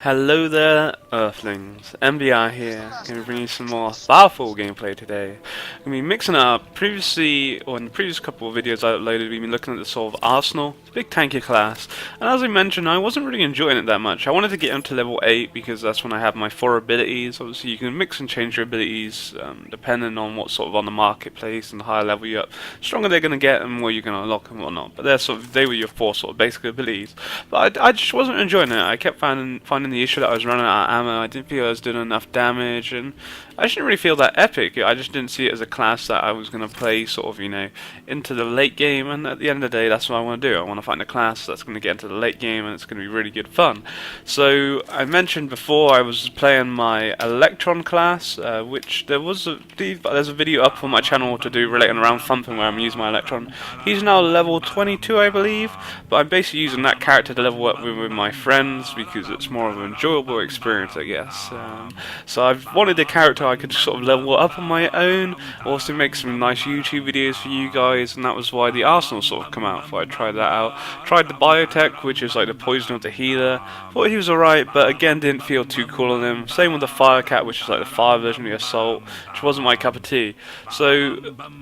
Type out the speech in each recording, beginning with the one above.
Hello there, Earthlings. MBR here. Going to bring you some more Firefall gameplay today. I'm going to be mixing it up. Previously, or in the previous couple of videos I uploaded, we've been looking at the sort of Arsenal. It's a big tanky class. And as I mentioned, I wasn't really enjoying it that much. I wanted to get him to level 8 because that's when I have my 4 abilities. Obviously, you can mix and change your abilities depending on what's sort of on the marketplace, and the higher level you're up, the stronger they're going to get and more you're going to unlock and whatnot. But they were your 4 sort of basic abilities. But I just wasn't enjoying it. I kept finding the issue that I was running out of ammo. I didn't feel I was doing enough damage, and I didn't really feel that epic. I just didn't see it as a class that I was going to play sort of, into the late game, and at the end of the day, that's what I want to do. I want to find a class that's going to get into the late game, and it's going to be really good fun. So, I mentioned before I was playing my Electron class, which there's a video up on my channel to do relating around thumping where I'm using my Electron. He's now level 22, I believe, but I'm basically using that character to level up with my friends because it's more of an enjoyable experience, I guess. So I've wanted a character I could sort of level up on my own, also make some nice YouTube videos for you guys, and that was why the Arsenal sort of come out. Thought I'd try that out. Tried the Biotech, which is like the poison of the healer. Thought he was alright, but again didn't feel too cool on him. Same with the Firecat, which is like the fire version of the Assault, which wasn't my cup of tea. So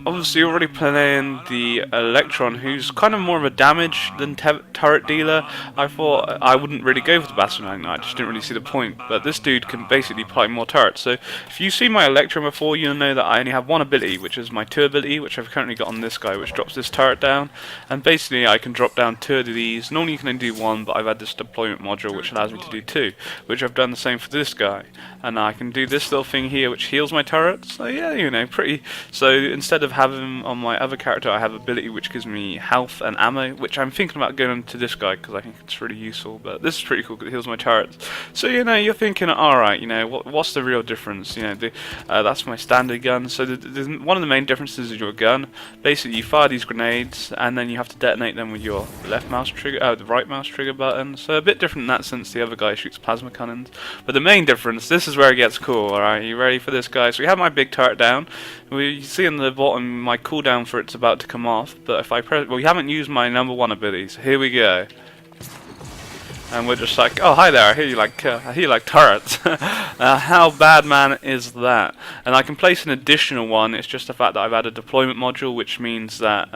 obviously already playing the Electron, who's kind of more of a damage than turret dealer. I thought I wouldn't really go for the Bastion. I just didn't really see the point, but this dude can basically apply more turrets. So if you've seen my Electron before, you'll know that I only have one ability, which is my 2 ability, which I've currently got on this guy, which drops this turret down, and basically I can drop down 2 of these. Normally you can only do 1, but I've had this deployment module which allows me to do 2, which I've done the same for this guy, and I can do this little thing here which heals my turrets. So yeah, pretty. So instead of having on my other character, I have ability which gives me health and ammo, which I'm thinking about going to this guy because I think it's really useful, but this is pretty cool because it heals my turrets. So you're thinking, alright, what's the real difference? That's my standard gun. So one of the main differences is your gun. Basically, you fire these grenades, and then you have to detonate them with your left mouse trigger, the right mouse trigger button. So a bit different in that sense. The other guy shoots plasma cannons. But the main difference, this is where it gets cool. Alright, you ready for this, guys? So we have my big turret down. You see on the bottom, my cooldown for it's about to come off. But if I press, well, we haven't used my number 1 ability. So here we go. And we're just like, oh hi there, I hear you like turrets. How bad, man, is that? And I can place an additional one. It's just the fact that I've had a deployment module, which means that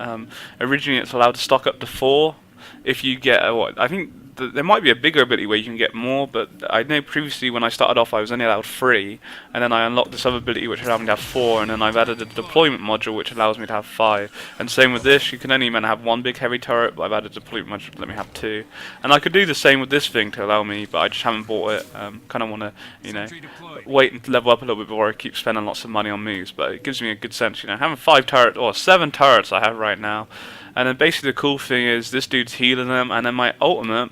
originally it's allowed to stock up to 4. If you get I think there might be a bigger ability where you can get more, but I know previously when I started off I was only allowed 3, and then I unlocked this other ability which allowed me to have 4, and then I've added a deployment module which allows me to have 5. And same with this, you can only have 1 big heavy turret, but I've added a deployment module to let me have 2. And I could do the same with this thing to allow me, but I just haven't bought it. Kind of want to, wait and level up a little bit before I keep spending lots of money on moves, but it gives me a good sense, having 5 turrets, or 7 turrets I have right now. And then basically the cool thing is this dude's healing them, and then my ultimate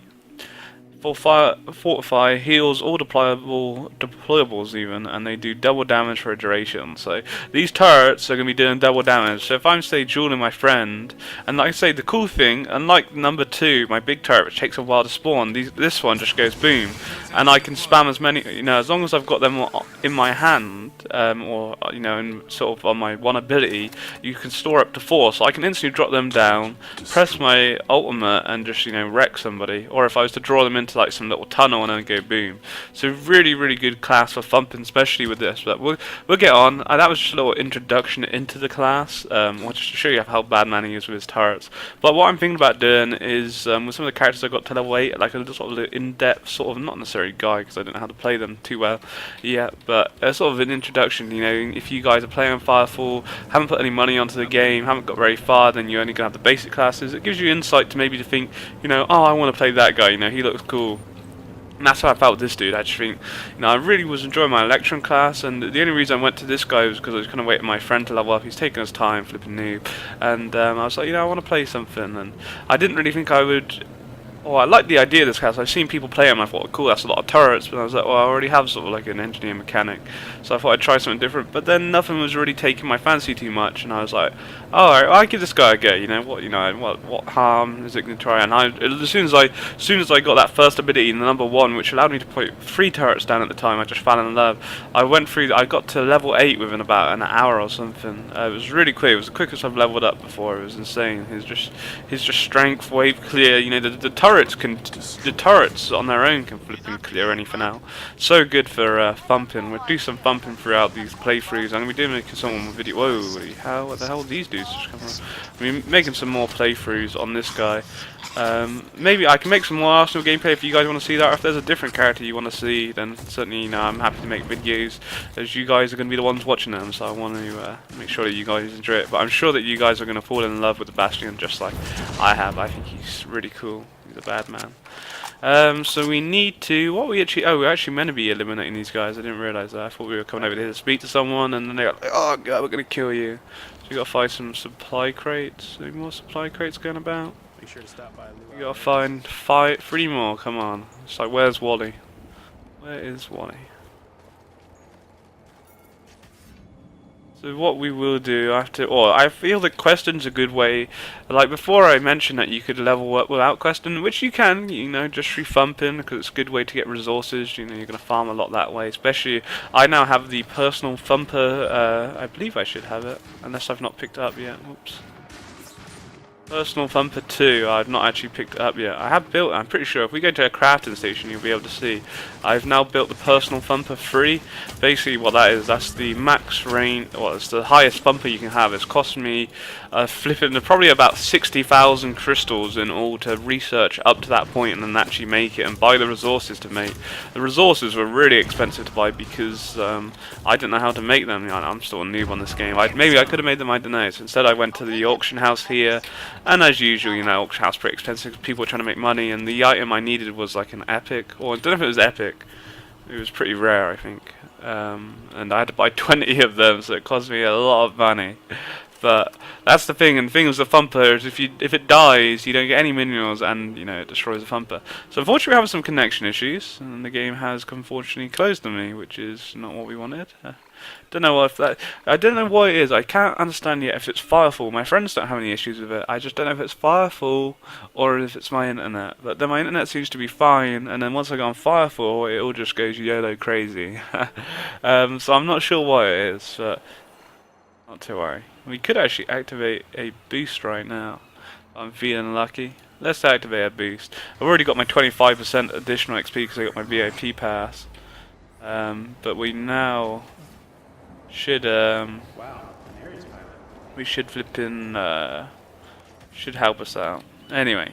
for Fortify heals all deployables even, and they do double damage for a duration. So these turrets are going to be doing double damage. So if I'm say dueling my friend, and like I say, the cool thing, unlike number 2, my big turret which takes a while to spawn, this one just goes boom, and I can spam as many, as long as I've got them in my hand, or in sort of on my 1 ability, you can store up to 4. So I can instantly drop them down, press my ultimate, and just wreck somebody. Or if I was to draw them into like some little tunnel and then go boom. So really good class for thumping, especially with this. But we'll get on. That was just a little introduction into the class, just to show you how bad man he is with his turrets. But what I'm thinking about doing is with some of the characters I got to level 8, like a little sort of in-depth sort of, not necessarily guide because I don't know how to play them too well yet, but sort of an introduction. If you guys are playing Firefall, haven't put any money onto the game, haven't got very far, then you're only gonna have the basic classes. It gives you insight to maybe to think, oh, I want to play that guy. He looks cool. And that's how I felt with this dude. I just think, I really was enjoying my Electron class, and the only reason I went to this guy was because I was kind of waiting for my friend to level up. He's taking his time, flipping noob, and I was like, I want to play something, and I didn't really think I would Oh, I like the idea of this class. I've seen people play them. I thought, cool, that's a lot of turrets. But I was like, well, I already have sort of like an engineer mechanic, so I thought I'd try something different. But then nothing was really taking my fancy too much, and I was like, all right, well, I give this guy a go. What harm is it going to try? And as soon as I got that first ability, the number 1, which allowed me to put 3 turrets down at the time, I just fell in love. I went through. I got to level 8 within about an hour or something. It was really quick. It was the quickest I've leveled up before. It was insane. His just strength, wave clear. You know, the turrets on their own can flip and clear anything out. So good for thumping. We'll do some thumping throughout these playthroughs. I'm gonna be doing some video. Whoa, what the hell are these dudes just coming on? I'm making some more playthroughs on this guy. Maybe I can make some more Arsenal gameplay if you guys want to see that. Or if there's a different character you want to see, then certainly, I'm happy to make videos, as you guys are going to be the ones watching them. So I want to make sure that you guys enjoy it. But I'm sure that you guys are going to fall in love with the Bastion just like I have. I think he's really cool. He's a bad man. So we need to. We're actually meant to be eliminating these guys. I didn't realise that. I thought we were coming over here to speak to someone, and then they got like, oh god, we're going to kill you. So we got to find some supply crates. Any more supply crates going about? Be sure to stop by. We gotta find 3 more, come on. It's like, where's Wally? Where is Wally? So what we will do I feel that question's a good way. Like before I mentioned that you could level up without question, which you can, just through thumping, because it's a good way to get resources. You're gonna farm a lot that way, especially, I now have the personal thumper, I believe I should have it, unless I've not picked it up yet, oops. Personal Thumper 2, I've not actually picked it up yet. I have built, I'm pretty sure if we go to a crafting station you'll be able to see. I've now built the Personal Thumper 3. Basically what that is, that's the max range, it's the highest thumper you can have. It's cost me probably about 60,000 crystals in all to research up to that point and then actually make it and buy the resources to make. The resources were really expensive to buy because I didn't know how to make them. I'm still a noob on this game. Maybe I could have made them, I don't know. So instead I went to the auction house here. And as usual, auction house pretty expensive because people were trying to make money, and the item I needed was like an epic, or I don't know if it was epic. It was pretty rare, I think. And I had to buy 20 of them, so it cost me a lot of money. But that's the thing, and the thing with the thumper is if it dies, you don't get any minerals, and it destroys the thumper. So unfortunately, we're having some connection issues, and the game has unfortunately closed on me, which is not what we wanted. I don't know what it is. I can't understand yet if it's Firefall. My friends don't have any issues with it. I just don't know if it's Firefall or if it's my internet. But then my internet seems to be fine, and then once I go on Firefall, it all just goes YOLO crazy. So I'm not sure what it is, but not to worry. We could actually activate a boost right now. I'm feeling lucky. Let's activate a boost. I've already got my 25% additional XP because I got my VIP pass. But we now should we should should help us out. Anyway,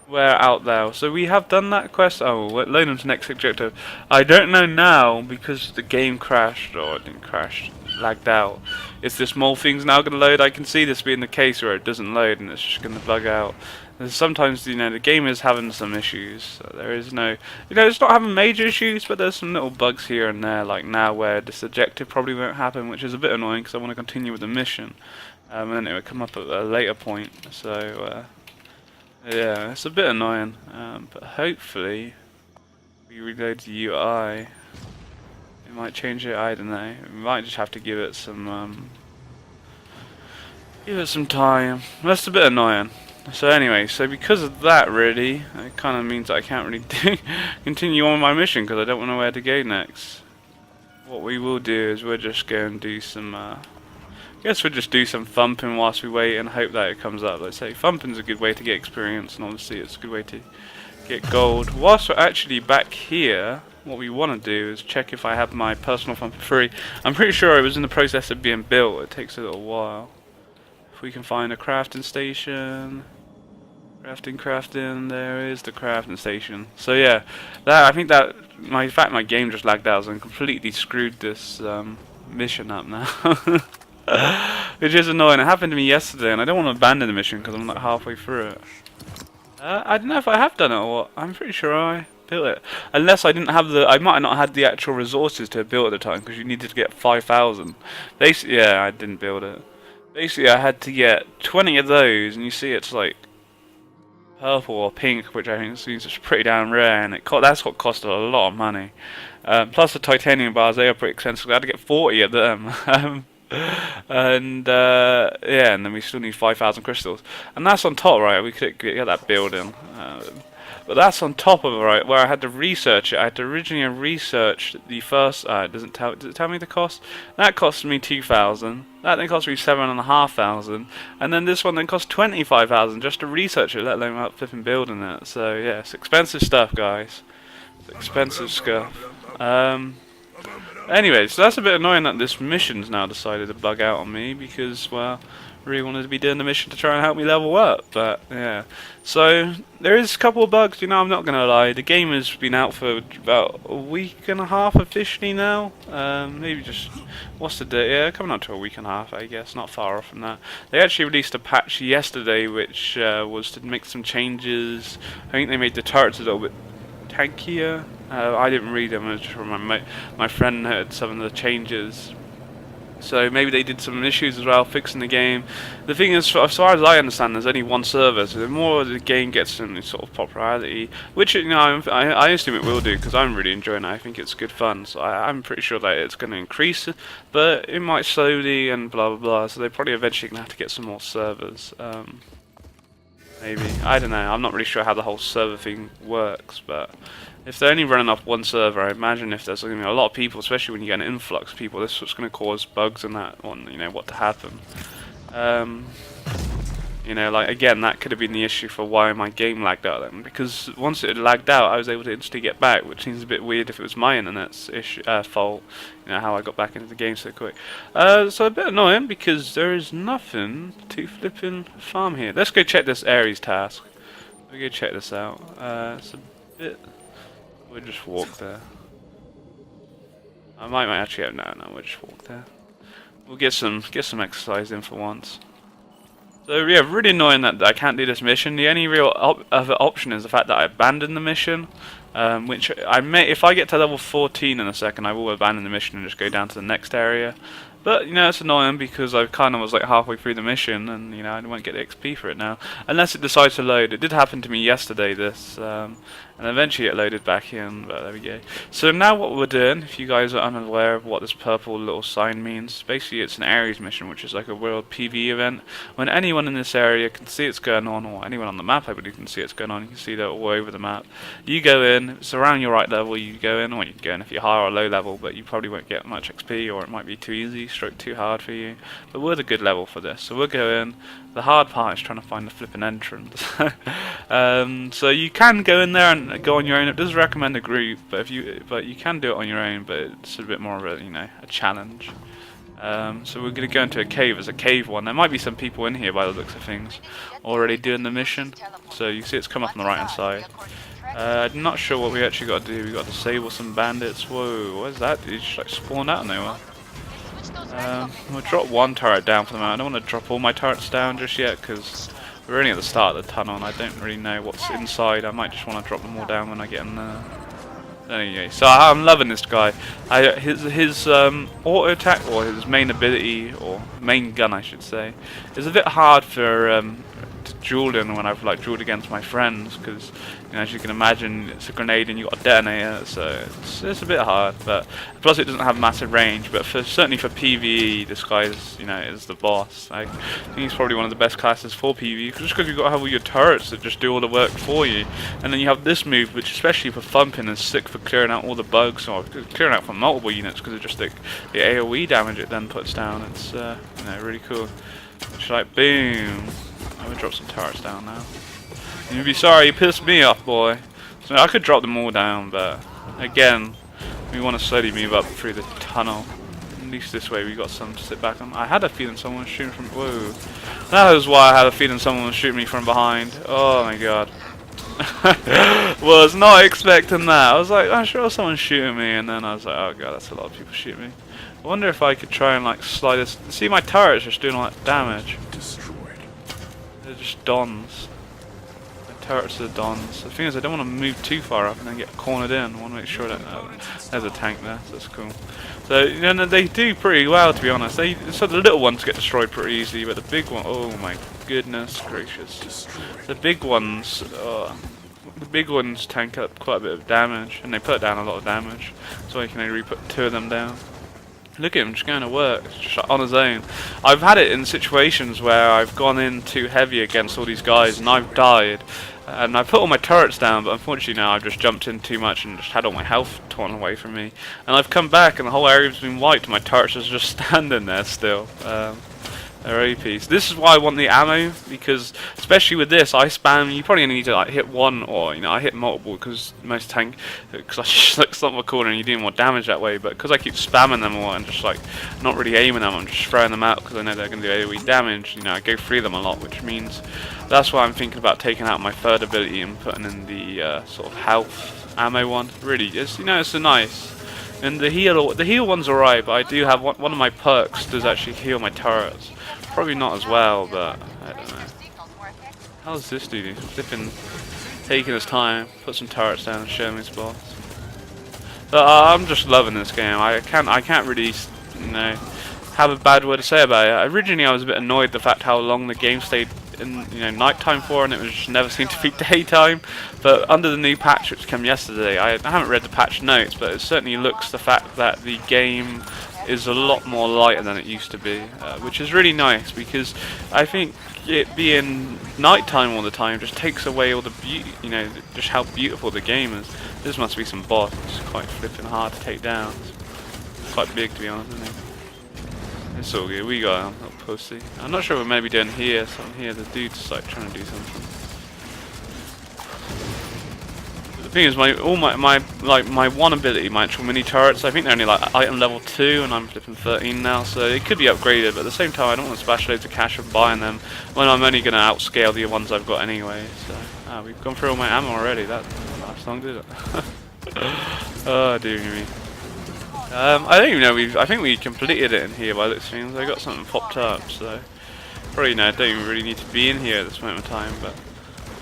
we're out there. So we have done that quest. Oh, we're loading to next objective. I don't know now because the game crashed, or it didn't crash, lagged out. Is this mole thing's now going to load? I can see this being the case where it doesn't load and it's just going to bug out. And sometimes, the game is having some issues. So there is no, it's not having major issues, but there's some little bugs here and there, like now where this objective probably won't happen, which is a bit annoying because I want to continue with the mission. And then it would come up at a later point. So, yeah, it's a bit annoying. But hopefully, we reload the UI. It might change it, I don't know. We might just have to give it some time. That's a bit annoying. So anyway, because of that, really, it kind of means that I can't really continue on with my mission because I don't know where to go next. What we will do is we'll just go and do some, I guess we'll just do some thumping whilst we wait and hope that it comes up. Let's say thumping's a good way to get experience, and obviously it's a good way to get gold. Whilst we're actually back here, what we want to do is check if I have my personal thumper free. I'm pretty sure it was in the process of being built. It takes a little while. We can find a crafting station. Crafting, there is the crafting station. So yeah, I think that in fact my game just lagged out and completely screwed this mission up now. Which is annoying. It happened to me yesterday and I don't want to abandon the mission because I'm like halfway through it. I don't know if I have done it or what. I'm pretty sure I built it. Unless I didn't have I might have not had the actual resources to build at the time because you needed to get 5,000. Basically, yeah, I didn't build it. Basically, I had to get 20 of those, and you see it's like purple or pink, which I think is pretty damn rare, and that's what costed a lot of money. Plus the titanium bars, they are pretty expensive. I had to get 40 of them. And yeah, and then we still need 5,000 crystals, and that's on top, right? We could get that building, but that's on top of it, right? Where I had to research it. I had to originally research the first. Does it tell me the cost? That cost me 2,000. That then cost me 7,500, and then this one then cost 25,000 just to research it, let alone out flipping building it. So yeah, it's expensive stuff, guys. It's expensive stuff. Anyway, so that's a bit annoying that this mission's now decided to bug out on me because, well, I really wanted to be doing the mission to try and help me level up, but yeah. So there is a couple of bugs, you know, I'm not gonna lie. The game has been out for about a week and a half officially now. Maybe just, what's the date? Yeah, coming up to a week and a half, I guess, not far off from that. They actually released a patch yesterday which was to make some changes. I think they made the turrets a little bit tankier. I didn't read them, it was just from my friend heard some of the changes. So maybe they did some issues as well, fixing the game. The thing is, as far as I understand, there's only one server, so the more the game gets in this sort of popularity, which, you know, I assume it will do, because I'm really enjoying it. I think it's good fun, so I'm pretty sure that it's going to increase, but it might slowly and blah blah blah, so they're probably eventually going to have to get some more servers. Maybe. I don't know. I'm not really sure how the whole server thing works, but if they're only running off one server, I imagine if there's going to be a lot of people, especially when you get an influx of people, this is what's going to cause bugs and that one, you know, what to happen. You know, like, again, that could have been the issue for why my game lagged out then, because once it had lagged out, I was able to instantly get back, which seems a bit weird if it was my internet's fault, you know, how I got back into the game so quick. So a bit annoying, because there is nothing to flipping farm here. Let's go check this Ares task. We'll go check this out. It's a bit... We'll just walk there. I might actually have... No, we'll just walk there. We'll get some exercise in for once. So yeah, really annoying that I can't do this mission. The only real other option is the fact that I abandoned the mission, which I may, if I get to level 14 in a second, I will abandon the mission and just go down to the next area. But, you know, it's annoying because I kind of was like halfway through the mission and, you know, I won't get the XP for it now. Unless it decides to load. It did happen to me yesterday, this, and eventually it loaded back in, but there we go. So now what we're doing, if you guys are unaware of what this purple little sign means, basically it's an Ares mission, which is like a world PvE event. When anyone in this area can see it's going on, or anyone on the map I believe can see it's going on, you can see that all over the map. You go in, if it's around your right level, you go in, or you can go in if you're high or low level, but you probably won't get much XP, or it might be too easy, stroke too hard for you. But we're the good level for this, so we'll go in. The hard part is trying to find the flipping entrance. So you can go in there and go on your own. It does recommend a group, but you can do it on your own, but it's a bit more of a, you know, a challenge. So we're going to go into a cave. It's a cave one. There might be some people in here by the looks of things already doing the mission. So you see it's come up on the right hand side. I'm not sure what we actually got to do. We got to disable some bandits. Whoa, what is that? Did you just like spawn out of nowhere? We'll drop one turret down for the moment. I don't want to drop all my turrets down just yet because we're only at the start of the tunnel and I don't really know what's inside. I might just want to drop them all down when I get in there. Anyway, so I'm loving this guy. His auto attack, or his main ability, or main gun I should say, is a bit hard for to duel in when I've like dueled against my friends, because, you know, as you can imagine, it's a grenade and you got a detonator, so it's a bit hard. But plus it doesn't have massive range. But certainly for PvE, this guy is, you know, is the boss. I think he's probably one of the best classes for PvE, just because you've got to have all your turrets that just do all the work for you, and then you have this move, which especially for thumping is sick for clearing out all the bugs, or clearing out from multiple units, because of just the AOE damage it then puts down. It's you know, really cool. It's like boom. I'm gonna drop some turrets down now. You'd be sorry, you pissed me off, boy. So I could drop them all down, but again, we want to slowly move up through the tunnel. At least this way we got some to sit back on. I had a feeling someone was shooting from... Whoa. That was why I had a feeling someone was shooting me from behind. Oh my god. Was not expecting that. I was like, I'm sure someone's shooting me, and then I was like, oh god, that's a lot of people shooting me. I wonder if I could try and like slide this... See, my turret's just doing all that damage. They're just dons. The turrets are dons. The thing is, I don't want to move too far up and then get cornered in. I want to make sure that there's a tank there. So that's cool. So, you know, they do pretty well, to be honest. So the little ones get destroyed pretty easily, but the big one, oh my goodness gracious. The big ones, tank up quite a bit of damage, and they put down a lot of damage. So I can only put 2 of them down. Look at him, just going to work, just on his own. I've had it in situations where I've gone in too heavy against all these guys and I've died. And I put all my turrets down, but unfortunately now I've just jumped in too much and just had all my health torn away from me. And I've come back and the whole area's been wiped and my turrets are just standing there still. They're OP. So this is why I want the ammo, because especially with this, I spam. You probably only need to like hit one, or I hit multiple because most tank. Because I just like stop my corner and you do more damage that way. But because I keep spamming them all and just like not really aiming them, I'm just throwing them out because I know they're going to do AOE damage. I go through them a lot, which means that's why I'm thinking about taking out my third ability and putting in the sort of health ammo one. Really, it's it's a nice. And the heal one's alright, but I do have one of my perks does actually heal my turrets. Probably not as well, but I don't know. How's this dude? Flipping, taking his time, put some turrets down and show me spots. But I'm just loving this game. I can't really, have a bad word to say about it. Originally, I was a bit annoyed the fact how long the game stayed in nighttime for, and it was just never seemed to be daytime. But under the new patch which came yesterday, I haven't read the patch notes, but it certainly looks the fact that the game is a lot more lighter than it used to be, which is really nice, because I think it being nighttime all the time just takes away all the beauty, just how beautiful the game is. This must be some boss. It's quite flipping hard to take down. It's quite big, to be honest, isn't it? It's all good. We got him, little pussy. I'm not sure what we're maybe doing here. Something here. The dude's like trying to do something. The thing is, my one ability, my actual mini turrets, I think they're only like item level 2, and I'm flipping 13 now, so it could be upgraded. But at the same time, I don't want to splash loads of cash on buying them when I'm only going to outscale the ones I've got anyway. So we've gone through all my ammo already. That last long, did it? Oh dear me. I don't even know. I think we completed it in here by the looks of things. I got something popped up, so probably don't even really need to be in here at this moment in time. But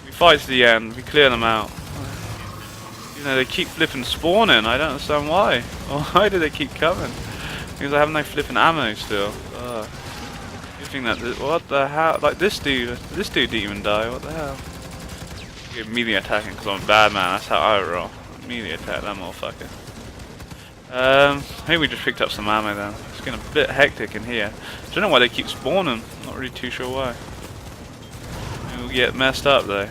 we fight to the end. We clear them out. They keep flipping spawning. I don't understand why. Why do they keep coming? Because I have no flipping ammo still. You think that? What the hell? Like this dude didn't even die. What the hell? You're melee attacking because I'm a bad man. That's how I roll. Melee attack that motherfucker. Maybe we just picked up some ammo then. It's getting a bit hectic in here. I don't know why they keep spawning. Not really too sure why. Maybe we'll get messed up though.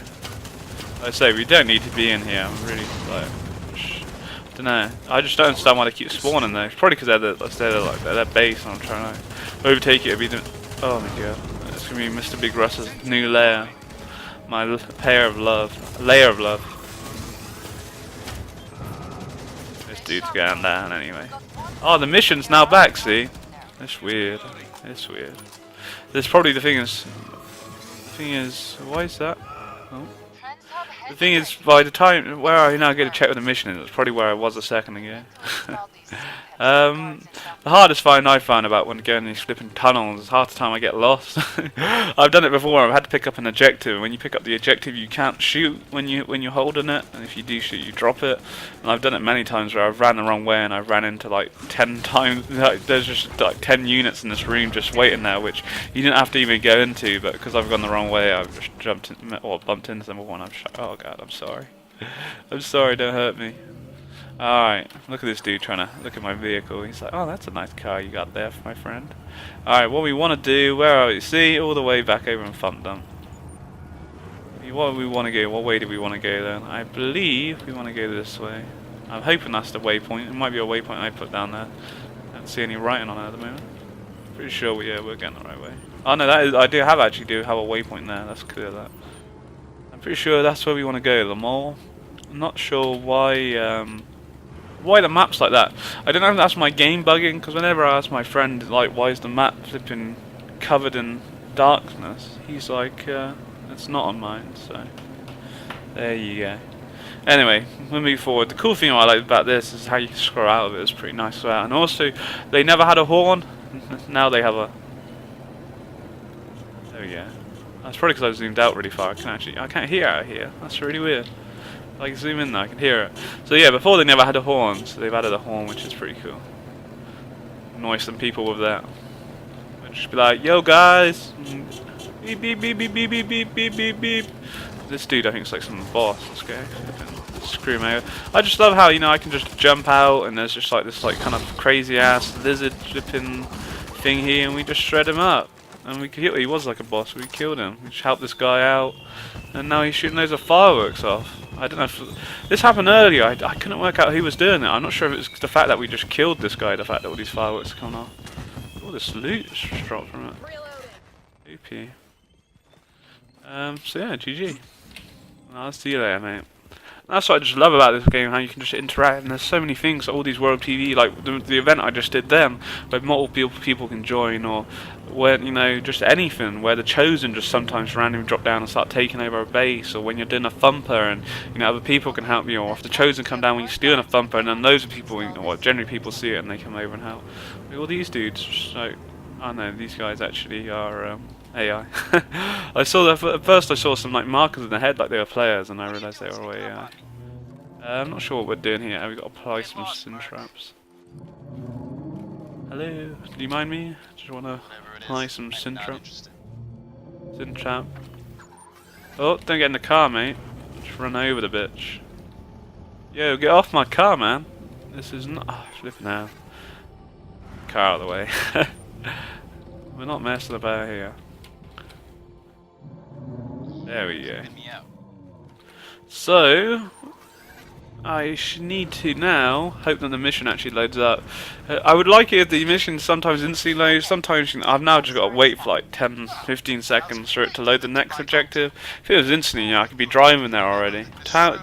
Like I say, we don't need to be in here. I'm really like, I don't know. I just don't understand why they keep spawning though. It's probably because they're their base, and I'm trying to overtake it. Oh my god, it's gonna be Mr. Big Russ's new lair. My layer of love. This dude's going down anyway. Oh, the mission's now back. See, it's weird. It's weird. There's probably the thing is, why is that? Oh. The thing is, by the time where I now get to check with the mission, it's probably where I was a second ago. The hardest find I found about when going in these flipping tunnels is half the time I get lost. I've done it before. I've had to pick up an objective. When you pick up the objective, you can't shoot when you're holding it, and if you do shoot, you drop it. And I've done it many times where I've ran the wrong way and I've ran into like 10 times. Like, there's just like 10 units in this room just waiting there, which you didn't have to even go into, but because I've gone the wrong way, I've just jumped in, or bumped into them all, and oh god, I'm sorry. I'm sorry. Don't hurt me. Alright, look at this dude trying to look at my vehicle. He's like, oh, that's a nice car you got there, my friend. Alright, what we want to do, where are we? See, all the way back over in Thumpdom. What do we want to go? What way do we want to go then? I believe we want to go this way. I'm hoping that's the waypoint. It might be a waypoint I put down there. I don't see any writing on it at the moment. Pretty sure we're getting the right way. Oh no, I do have a waypoint there. That's clear that. I'm pretty sure that's where we want to go, the mall. I'm not sure why the map's like that. I don't know if that's my game bugging, because whenever I ask my friend like why is the map flipping covered in darkness, he's like it's not on mine, so there you go. Anyway, we'll move forward. The cool thing I like about this is how you can scroll out of it. It's pretty nice throughout. And also, they never had a horn. Now they have a... There we go. That's probably because I zoomed out really far. I can't hear out here. That's really weird. I can zoom in now, I can hear it. So yeah, before they never had a horn, so they've added a horn, which is pretty cool. Annoy some people with that. They'll just be like, yo guys! Beep beep beep beep beep beep beep beep beep beep. This dude I think is like some boss. Let's go. Screw him out. I just love how, you know, I can just jump out and there's just like this like kind of crazy ass lizard flipping thing here and we just shred him up. And we killed, he was like a boss, we killed him. We just helped this guy out and now he's shooting loads of fireworks off. I don't know if this happened earlier. I couldn't work out who was doing it. I'm not sure if it's the fact that we just killed this guy, the fact that all these fireworks are coming off. All this loot just dropped from it. OP. So yeah, GG. I'll see you later, mate. That's what I just love about this game, how you can just interact, and there's so many things, all these World TV, like the event I just did then, where multiple people can join, or where, you know, just anything, where the Chosen just sometimes randomly drop down and start taking over a base, or when you're doing a thumper and, you know, other people can help you, or if the Chosen come down when you're stealing a thumper, and then loads of people, you know, well, generally people see it and they come over and help. All these dudes, so, I know, these guys actually are, AI. I saw that at first. I saw some like markers in the head, like they were players, and I realised they were all AI. I'm not sure what we're doing here. We've got to apply some sin traps. Hello, do you mind me? Just want to apply some sin traps. Sin trap. Oh, don't get in the car, mate. Just run over the bitch. Yo, get off my car, man. This is not. Oh, flip now. Car out of the way. We're not messing about here. There we go. So, I need to now hope that the mission actually loads up. I would like it if the mission sometimes instantly loads, sometimes, you know, I've now just got to wait for like 10-15 seconds for it to load the next objective. If it was instantly, you know, I could be driving there already.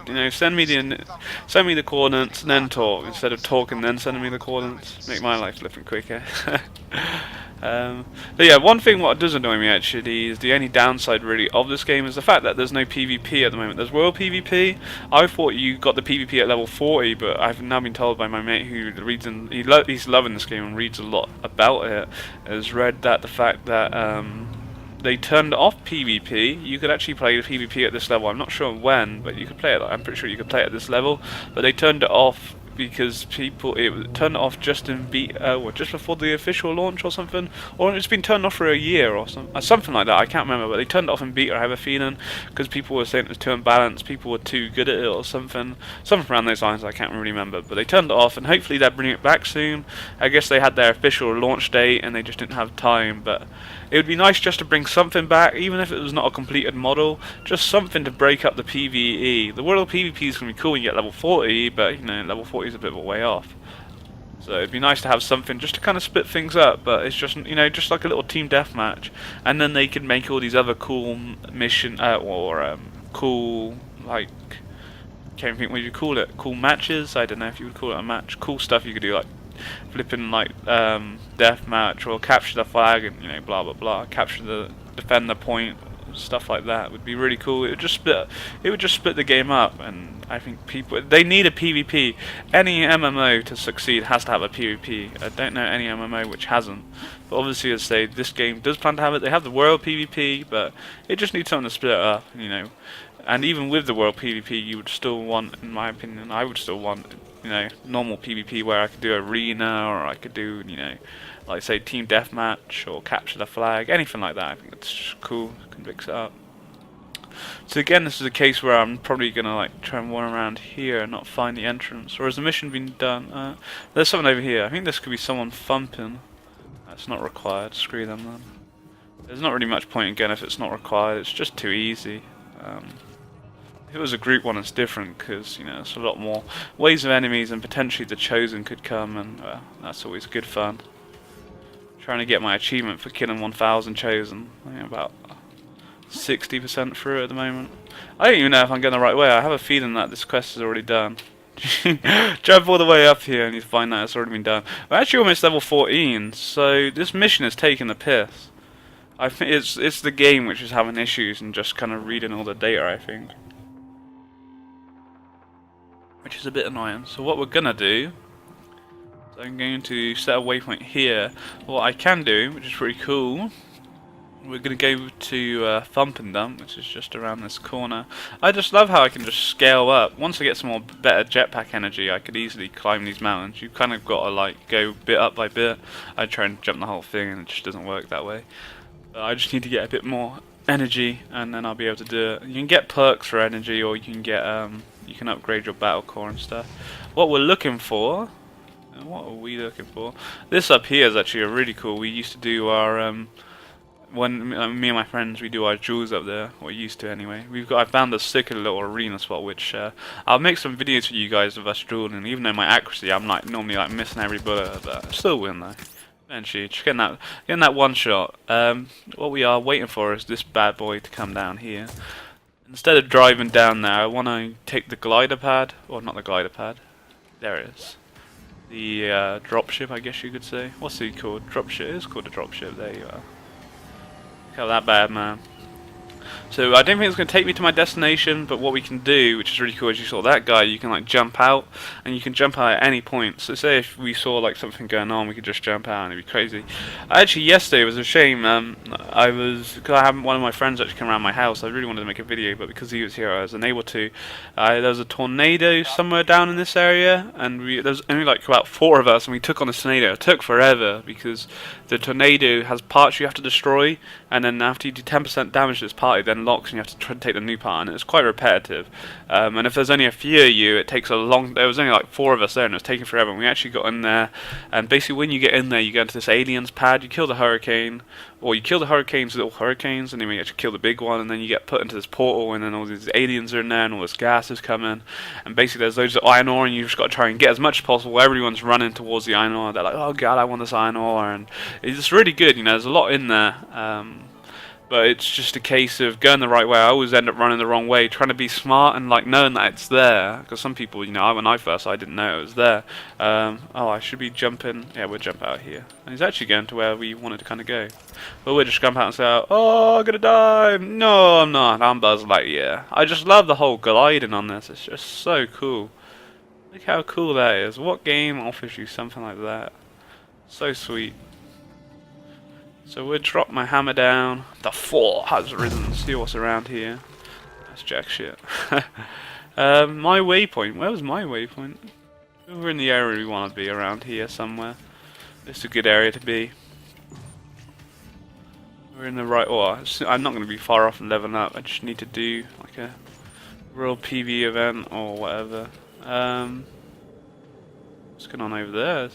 You know, send me the coordinates and then talk, instead of talking and then sending me the coordinates. Make my life flipping quicker. But yeah, one thing what does annoy me actually is the only downside really of this game is the fact that there's no PvP at the moment. There's world PvP. I thought you got the PvP at level 40, but I've now been told by my mate who reads he's loving this game and reads a lot about it, has read that the fact that they turned off PvP. You could actually play the PvP at this level. I'm not sure when, but you could play it. I'm pretty sure you could play it at this level, but they turned it off because it turned it off just in just before the official launch or something, or it's been turned off for a year or something like that. I can't remember, but they turned it off in beta. I have a feeling because people were saying it was too unbalanced, people were too good at it or something around those lines. I can't really remember, but they turned it off, and hopefully they'll bring it back soon. I guess they had their official launch date and they just didn't have time, but it would be nice just to bring something back, even if it was not a completed model, just something to break up the PvE. The world PvP is going to be cool when you get level 40, but, you know, level 40 is a bit of a way off. So it'd be nice to have something just to kind of split things up, but it's just, you know, just like a little team deathmatch, and then they can make all these other cool cool, like, can't think what you call it, cool matches. I don't know if you would call it a match. Cool stuff you could do, like flipping like deathmatch or capture the flag and, you know, blah blah blah, defend the point, stuff like that would be really cool. It would just split the game up, and I think they need a PvP. Any MMO to succeed has to have a PvP. I don't know any MMO which hasn't, but obviously, as I say, this game does plan to have it. They have the world PvP, but it just needs something to split it up, you know. And even with the world PvP, you would still want, in my opinion, I would still want, you know, normal PvP where I could do arena, or I could do, you know, like say team deathmatch or capture the flag, anything like that. I think it's just cool. Can mix it up. So again, this is a case where I'm probably gonna like try and wander around here and not find the entrance. Or has the mission been done? There's something over here. I think this could be someone thumping. That's not required. Screw them then. There's not really much point in going if it's not required. It's just too easy. If it was a group one, it's different because, you know, it's a lot more waves of enemies and potentially the Chosen could come, and that's always good fun. Trying to get my achievement for killing 1,000 Chosen. I think about 60% through it at the moment. I don't even know if I'm going the right way. I have a feeling that this quest is already done. Jump all the way up here and you find that it's already been done. We're actually almost level 14, so this mission is taking the piss. I think it's the game which is having issues and just kind of reading all the data, I think. Which is a bit annoying. So what we're gonna do, so I'm going to set a waypoint here. What I can do, which is pretty cool, we're gonna go to Thump and Dump, which is just around this corner. I just love how I can just scale up. Once I get some more better jetpack energy, I could easily climb these mountains. You've kind of got to like go bit up by bit. I try and jump the whole thing and it just doesn't work that way. But I just need to get a bit more energy, and then I'll be able to do it. You can get perks for energy, or you can get you can upgrade your battle core and stuff. What we're looking for, what are we looking for? This up here is actually a really cool. We used to do our when me and my friends, we do our duels up there, or used to anyway. I found a sick little arena spot, which I'll make some videos for you guys of us dueling. Even though my accuracy, I'm like normally like missing every bullet, but I still win though. Eventually, just getting that one shot. What we are waiting for is this bad boy to come down here. Instead of driving down there, I want to take the glider pad, or not the glider pad. There it is. The dropship, I guess you could say. What's it called? Dropship. It's called a dropship. There you are. How that bad, man. So I don't think it's going to take me to my destination, but what we can do, which is really cool, as you saw that guy, you can like jump out, and you can jump out at any point. So say if we saw like something going on, we could just jump out and it'd be crazy. Actually, yesterday was a shame. Because I had one of my friends actually come around my house. I really wanted to make a video, but because he was here, I was unable to. There was a tornado somewhere down in this area, and there was only like about 4 of us, and we took on the tornado. It took forever because the tornado has parts you have to destroy, and then after you do 10% damage to this part, it then locks and you have to try to take the new part, and it's quite repetitive. And if there's only a few of you, it takes a long. There was only like 4 of us there, and it was taking forever. And we actually got in there, and basically when you get in there, you go into this aliens pad. You kill the hurricane, or you kill the hurricane's little hurricanes, and then you actually kill the big one, and then you get put into this portal, and then all these aliens are in there, and all this gas is coming. And basically there's loads of iron ore, and you've just got to try and get as much as possible. Everyone's running towards the iron ore. They're like, oh god, I want this iron ore, and it's really good. You know, there's a lot in there. But it's just a case of going the right way. I always end up running the wrong way, trying to be smart and like knowing that it's there. Because some people, you know, when I first, I didn't know it was there. Oh, I should be jumping. Yeah, we'll jump out here. And he's actually going to where we wanted to kind of go. But we'll just jump out and say, oh, I'm gonna die. No, I'm not. I'm Buzz Lightyear. I just love the whole gliding on this. It's just so cool. Look how cool that is. What game offers you something like that? So sweet. So we'll drop my hammer down. The fort has risen. See what's around here. That's jack shit. My waypoint. Where was my waypoint? We're in the area we want to be, around here somewhere. This is a good area to be. We're in the right. Oh, I'm not going to be far off and leveling up. I just need to do like a real PV event or whatever. What's going on over there?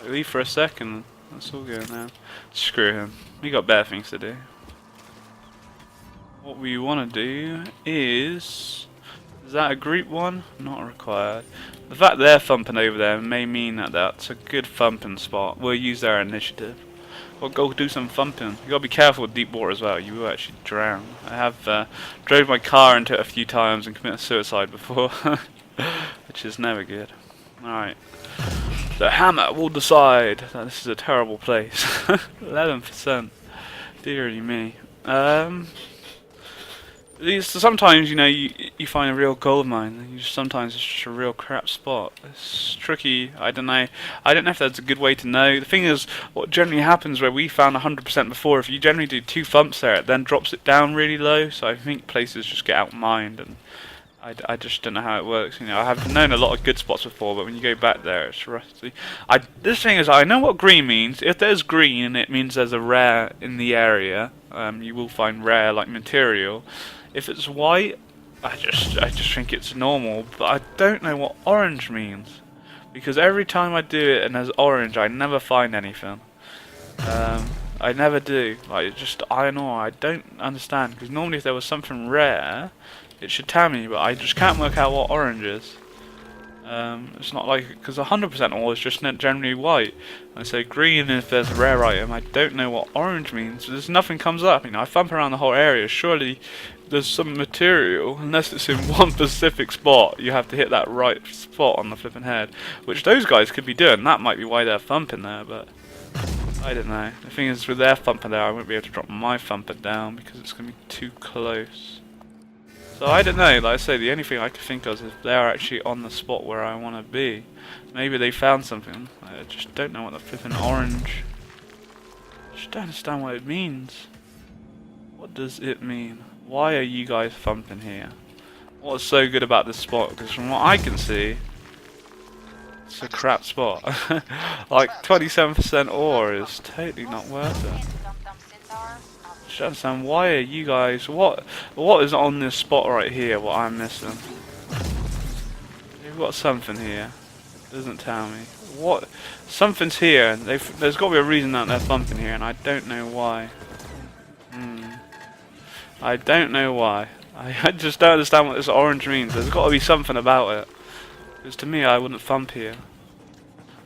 Leave for a second. That's all good now. Screw him. We got better things to do. What we want to do is that a group one? Not required. The fact they're thumping over there may mean that that's a good thumping spot. We'll use their initiative. We'll go do some thumping. You gotta be careful with deep water as well. You will actually drown. I have drove my car into it a few times and committed suicide before, which is never good. Alright. The hammer will decide that this is a terrible place. 11%. Dearly me. Sometimes, you know, you find a real gold mine, and sometimes it's just a real crap spot. It's tricky. I don't know if that's a good way to know. The thing is, what generally happens where we found 100% before, if you generally do 2 thumps there, it then drops it down really low. So I think places just get out-mined, and I just don't know how it works. You know, I have known a lot of good spots before, but when you go back there, it's rusty. This thing is, I know what green means. If there's green, it means there's a rare in the area. You will find rare like material. If it's white, I just think it's normal. But I don't know what orange means, because every time I do it and there's orange, I never find anything. I never do. Like, just iron ore. I don't understand, because normally if there was something rare, it should tell me, but I just can't work out what orange is. It's not like, because 100% ore is just generally white. I say green if there's a rare item. I don't know what orange means. There's nothing comes up. You know, I thump around the whole area. Surely there's some material, unless it's in one specific spot. You have to hit that right spot on the flipping head, which those guys could be doing. That might be why they're thumping there, but I don't know. The thing is, with their thumper there, I won't be able to drop my thumper down because it's going to be too close. So I don't know, like I say, the only thing I can think of is if they're actually on the spot where I want to be. Maybe they found something. I just don't know what the flipping orange. I just don't understand what it means. What does it mean? Why are you guys thumping here? What's so good about this spot? Because from what I can see, it's a crap spot. Like 27% ore is totally not worth it. don't understand, why are you guys, what is on this spot right here, what I'm missing? You've got something here. Doesn't tell me. What? Something's here. There's got to be a reason that they're thumping here, and I don't know why. I don't know why. I just don't understand what this orange means. There's got to be something about it. Because to me, I wouldn't thump here.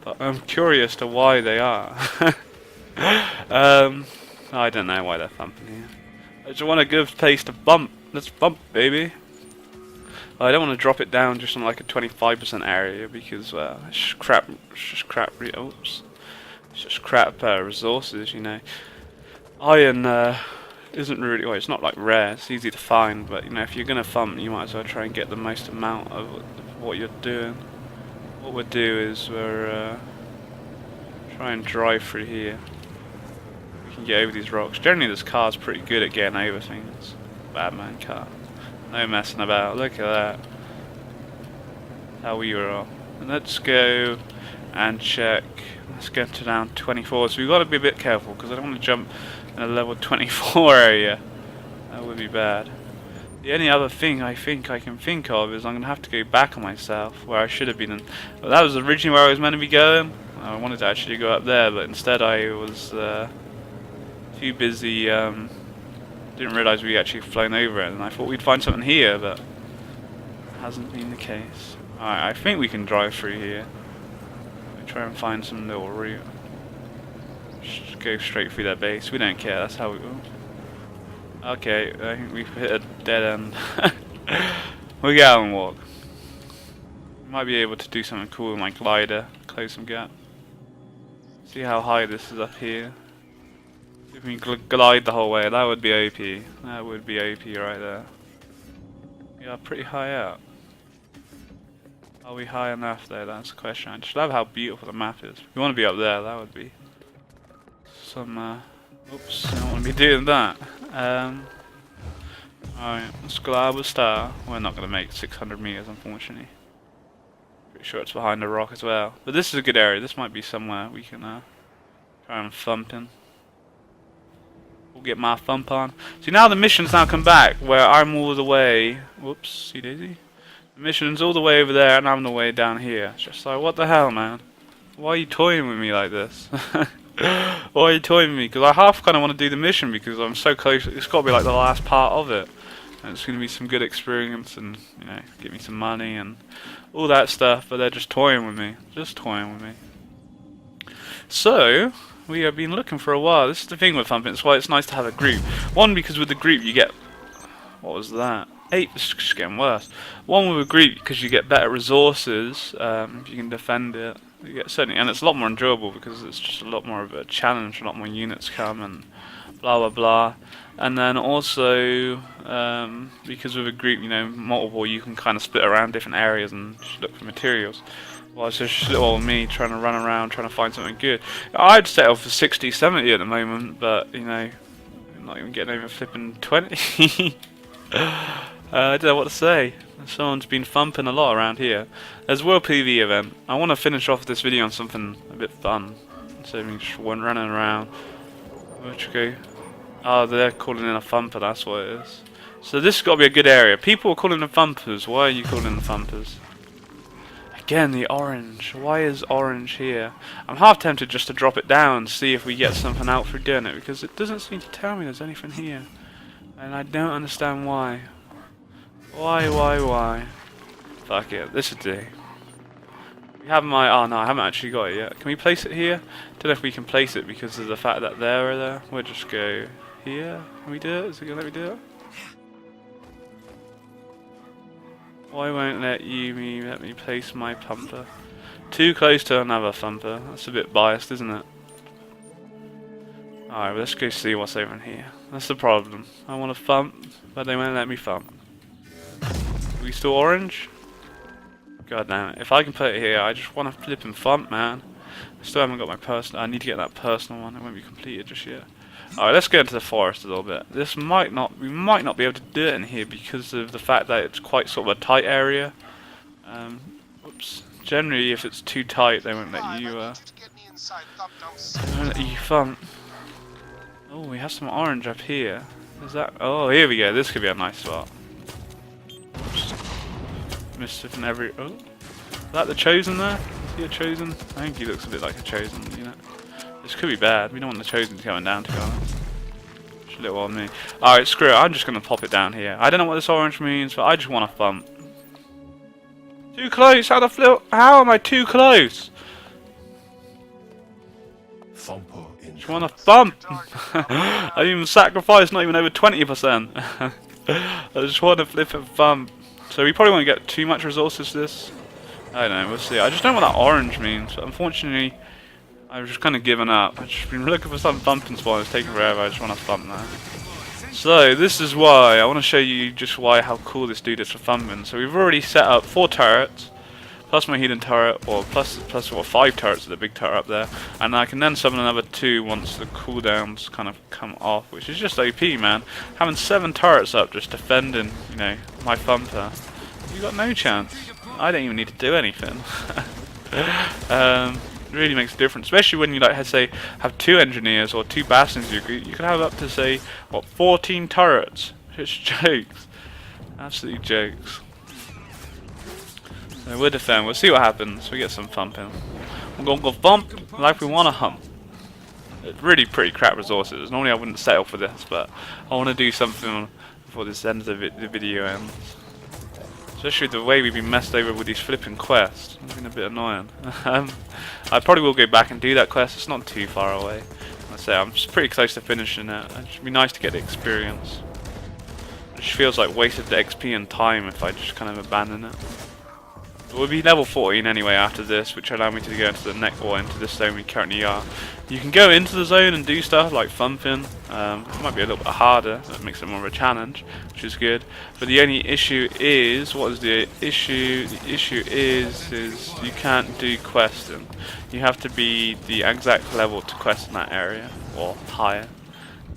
But I'm curious to why they are. I don't know why they're thumping here. I just want a good place to bump. Let's bump, baby. I don't want to drop it down just on like a 25% area because it's just crap. It's just crap. Oops. It's just crap resources, you know. Iron isn't really. Well, it's not like rare. It's easy to find, but you know, if you're gonna thump, you might as well try and get the most amount of what you're doing. What we'll do is we're try and drive through here. We can get over these rocks. Generally, this car's pretty good at getting over things. Badman car. No messing about. Look at that. How we are. And let's go and check. Let's get to down 24. So we've got to be a bit careful because I don't want to jump in a level 24 area. That would be bad. The only other thing I think I can think of is I'm going to have to go back on myself where I should have been in. Well, that was originally where I was meant to be going. I wanted to actually go up there, but instead I was too busy. Didn't realise we actually flown over it, and I thought we'd find something here, but it hasn't been the case. Alright, I think we can drive through here. We try and find some little route. Just go straight through their base. We don't care. That's how we go. Okay, I think we've hit a dead end. We'll get out and walk. Might be able to do something cool with my glider. Close some gap. See how high this is up here. If we glide the whole way, that would be OP. That would be OP right there. We are pretty high up. Are we high enough though? That's the question. I just love how beautiful the map is. If we want to be up there, that would be some oops, I don't want to be doing that. Alright, let's glide with star. We're not gonna make 600 meters unfortunately. Pretty sure it's behind the rock as well. But this is a good area. This might be somewhere we can try and thump in. We'll get my thump on. See, now the mission's now come back where I'm all the way. Whoops, see daisy. The mission's all the way over there and I'm the way down here. It's just like, what the hell, man? Why are you toying with me like this? Why are you toying with me? Because I half kind of want to do the mission because I'm so close. It's got to be like the last part of it. And it's going to be some good experience and, you know, get me some money and all that stuff. But they're just toying with me. Just toying with me. So we have been looking for a while. This is the thing with thumping. It's why it's nice to have a group. One, because with the group you get... What was that? 8. It's just getting worse. One with a group because you get better resources. If you can defend it. You get certainly, and it's a lot more enjoyable because it's just a lot more of a challenge. A lot more units come and blah blah blah. And then also because with a group, you know, multiple, you can kind of split around different areas and just look for materials. Well, it's just little old me trying to run around, trying to find something good. I'd settle for 60, 70 at the moment, but, you know, I'm not even getting over flipping 20. I don't know what to say. Someone's been thumping a lot around here. There's a World PV event. I want to finish off this video on something a bit fun. So we just went running around. Where'd you go? Oh, they're calling in a thumper, that's what it is. So this has got to be a good area. People are calling them thumpers. Why are you calling them thumpers? Again, the orange. Why is orange here? I'm half tempted just to drop it down and see if we get something out for doing it, because it doesn't seem to tell me there's anything here. And I don't understand why. Why? Fuck it, this would do. We have my... Oh no, I haven't actually got it yet. Can we place it here? Don't know if we can place it because of the fact that they're there. We'll just go here. Can we do it? Is it going to let me do it? Why won't let me place my thumper? Too close to another thumper. That's a bit biased, isn't it? Alright, well, let's go see what's over in here. That's the problem. I want to thump, but they won't let me thump. Are we still orange? God damn it. If I can put it here, I just want to flip and thump, man. I still haven't got my personal. I need to get that personal one. It won't be completed just yet. Alright, let's go into the forest a little bit. We might not be able to do it in here because of the fact that it's quite sort of a tight area. Whoops. Generally, if it's too tight, they won't let you thump. Oh, we have some orange up here. Is that? Oh, here we go. This could be a nice spot. Missed it from every. Oh, is that the chosen there? Is he a chosen? I think he looks a bit like a chosen. You know, this could be bad. We don't want the chosen coming down, to be honest. Just a little on me. All right, screw it. I'm just gonna pop it down here. I don't know what this orange means, but I just want to thump. Too close. How the flip? How am I too close? Just want to thump. I even sacrificed not even over 20%. I just want to flip and thump. So we probably won't get too much resources to this. I don't know, we'll see. I just don't know what that orange means. But unfortunately, I've just kind of given up. I've just been looking for some thumping spot. It's taking forever. I just want to thump now. So this is why I want to show you just how cool this dude is for thumping. So we've already set up 4 turrets. Plus my healing turret, or plus 5 turrets with the big turret up there, and I can then summon another 2 once the cooldowns kind of come off, which is just OP, man. Having 7 turrets up just defending, you know, my thumper, you got no chance. I don't even need to do anything. Really makes a difference, especially when you like say have 2 engineers or 2 bastions. You could have up to say what 14 turrets. It's jokes, absolutely jokes. So we'll defend, we'll see what happens, we get some thumping. We're gonna go thump like we wanna hump. It's really pretty crap resources. Normally I wouldn't settle for this, but I wanna do something before this ends the video ends. Especially the way we've been messed over with these flipping quests. It's been a bit annoying. I probably will go back and do that quest, it's not too far away. I say I'm just pretty close to finishing it. It should be nice to get the experience. It just feels like wasted the XP and time if I just kind of abandon it. We'll be level 14 anyway after this, which will allow me to go into the next or into the zone we currently are. You can go into the zone and do stuff like thumping. It might be a little bit harder, that makes it more of a challenge, which is good. But the only issue is, what is the issue? The issue is you can't do questing. You have to be the exact level to quest in that area, or higher.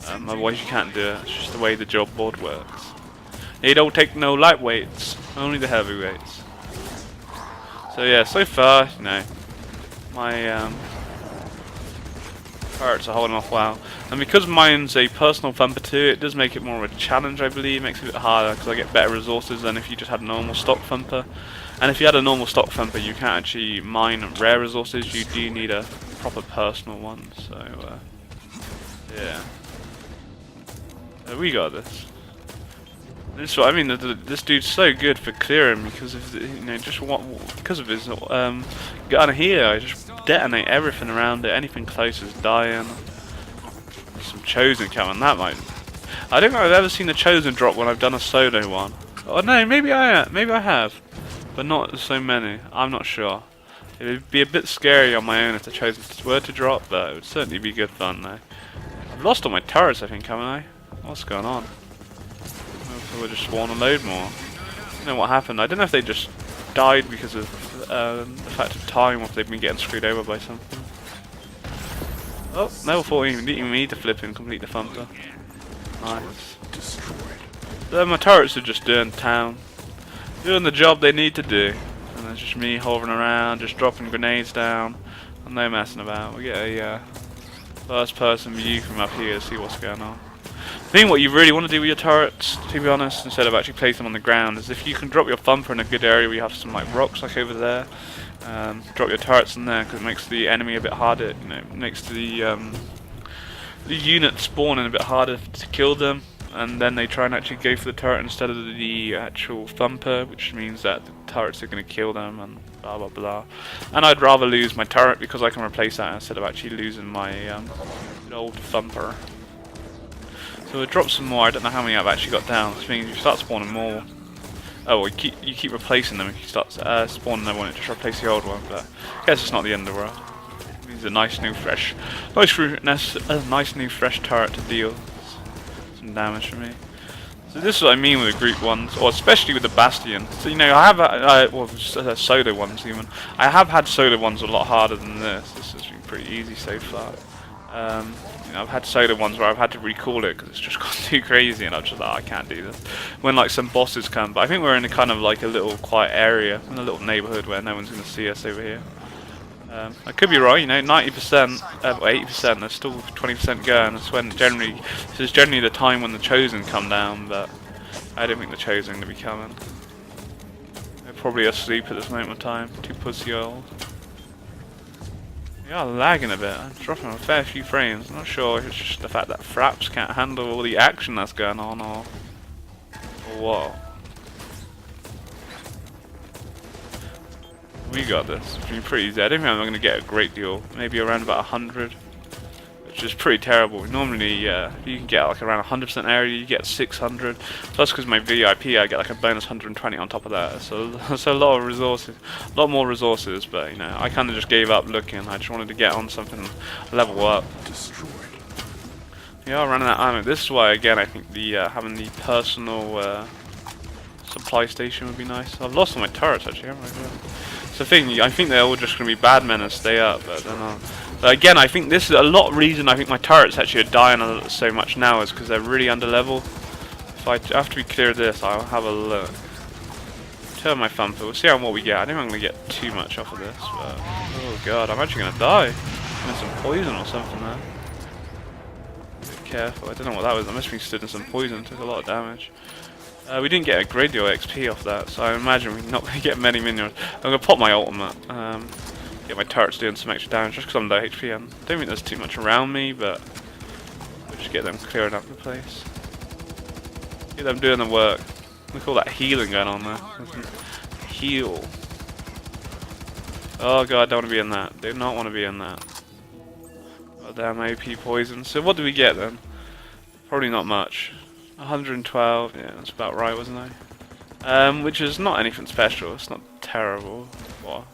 Otherwise you can't do it, it's just the way the job board works. They don't take no lightweights, only the heavyweights. So yeah, so far, you know, my turrets are holding off well. And because mine's a personal thumper too, it does make it more of a challenge, I believe. It makes it a bit harder because I get better resources than if you just had a normal stock thumper. And if you had a normal stock thumper, you can't actually mine rare resources. You do need a proper personal one. So yeah, we got this. This is what I mean. This dude's so good for clearing because of because of his gun here. I just detonate everything around it. Anything close is dying. Some chosen coming. That might. I don't think I've ever seen a chosen drop when I've done a solo one. Oh no, maybe I have, but not so many. I'm not sure. It would be a bit scary on my own if the chosen were to drop, but it would certainly be good fun though. I've lost all my turrets, I think, haven't I? What's going on? We'll just spawn a load more. I don't know what happened. I don't know if they just died because of the fact of time, or if they've been getting screwed over by something. Oh, level 14. Didn't even need to flip and complete the thumper. Nice. Then my turrets are just doing town, doing the job they need to do, and it's just me hovering around, just dropping grenades down, and no messing about. We get a first-person view from up here to see what's going on. I think what you really want to do with your turrets, to be honest, instead of actually placing them on the ground, is if you can drop your thumper in a good area where you have some like rocks like over there, drop your turrets in there because it makes the enemy a bit harder, you know, it makes the unit spawning a bit harder to kill them, and then they try and actually go for the turret instead of the actual thumper, which means that the turrets are going to kill them and blah blah blah. And I'd rather lose my turret because I can replace that instead of actually losing my old thumper. So we'll drop some more. I don't know how many I've actually got down, which means you start spawning more. Oh, well, you keep replacing them. If you start spawning them, it just replace the old one. But I guess it's not the end of the world. It means a nice new fresh turret to deal some damage for me. So this is what I mean with the group ones, or especially with the Bastion. So you know, I have solo ones even. I have had solo ones a lot harder than this. This has been pretty easy so far. You know, I've had solo ones where I've had to recall it because it's just gone too crazy, and I'm just like, I can't do this. When like some bosses come, but I think we're in a kind of like a little quiet area, in a little neighborhood where no one's going to see us over here. I could be wrong, you know, 90%, or 80%, there's still 20% going. That's when generally, this is generally the time when the Chosen come down, but I don't think the Chosen are going to be coming. They're probably asleep at this moment in time, too pussy old. We are lagging a bit, I'm dropping a fair few frames. I'm not sure if it's just the fact that Fraps can't handle all the action that's going on, or what. We got this. It's been pretty easy. I don't think I'm going to get a great deal. Maybe around about 100, which is pretty terrible. Normally, you can get like around 100% area. You get 600. Plus, because my VIP, I get like a bonus 120 on top of that. So that's a lot of resources, a lot more resources. But you know, I kind of just gave up looking. I just wanted to get on something, level up. Destroyed. Yeah, running out of ammo. This is why, again, I think the having the personal supply station would be nice. I've lost all my turrets actually, haven't I? The thing, I think they're all just going to be bad men and stay up, but I don't know. But again, I think this is a lot of reason I think my turrets actually are dying so much now is because they're really under level. If after we clear this, I'll have a look. Turn my thumper, we'll see what we get. I don't think I'm going to get too much off of this, but oh god, I'm actually going to die. I'm in some poison or something there. Be careful, I don't know what that was. I must have stood in some poison, took a lot of damage. We didn't get a great deal of XP off that, so I imagine we're not going to get many minions. I'm going to pop my ultimate, get my turrets doing some extra damage just because I'm low HP. And I don't think there's too much around me, but we'll just get them clearing up the place. Get them doing the work. Look at all that healing going on there. Heal. Oh god, I don't want to be in that. Do not want to be in that. Oh, damn AP poison. So what do we get then? Probably not much. 112, yeah, that's about right, wasn't I? Which is not anything special, it's not terrible. Well,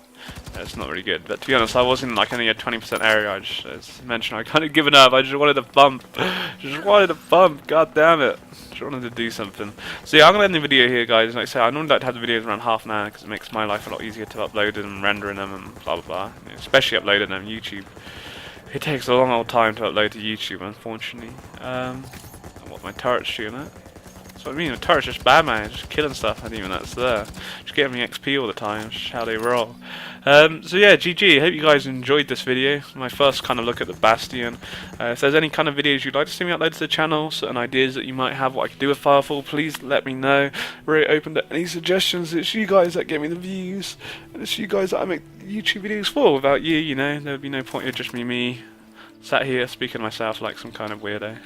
it's not really good, but to be honest, I was in like only a 20% area. I just, as mentioned, I kind of given up. I just wanted to bump. God damn it. Just wanted to do something. So yeah, I'm going to end the video here, guys. Like I say, I normally like to have the videos around half an hour because it makes my life a lot easier to upload and rendering them and blah blah blah. You know, especially uploading them to YouTube. It takes a long old time to upload to YouTube, unfortunately. What my turret's shooting at. That's what I mean, the turret's just bad, man, just killing stuff, and even that's there. Just getting me XP all the time, just how they roll. So yeah, GG, hope you guys enjoyed this video, my first kind of look at the Bastion. If there's any kind of videos you'd like to see me upload to the channel, certain ideas that you might have what I could do with Firefall, please let me know. Very open to any suggestions. It's you guys that get me the views, and it's you guys that I make YouTube videos for. Without you, you know, there would be no point in just me sat here speaking to myself like some kind of weirdo.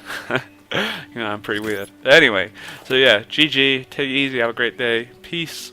You know, I'm pretty weird. But anyway, so yeah, GG, take it easy, have a great day, peace.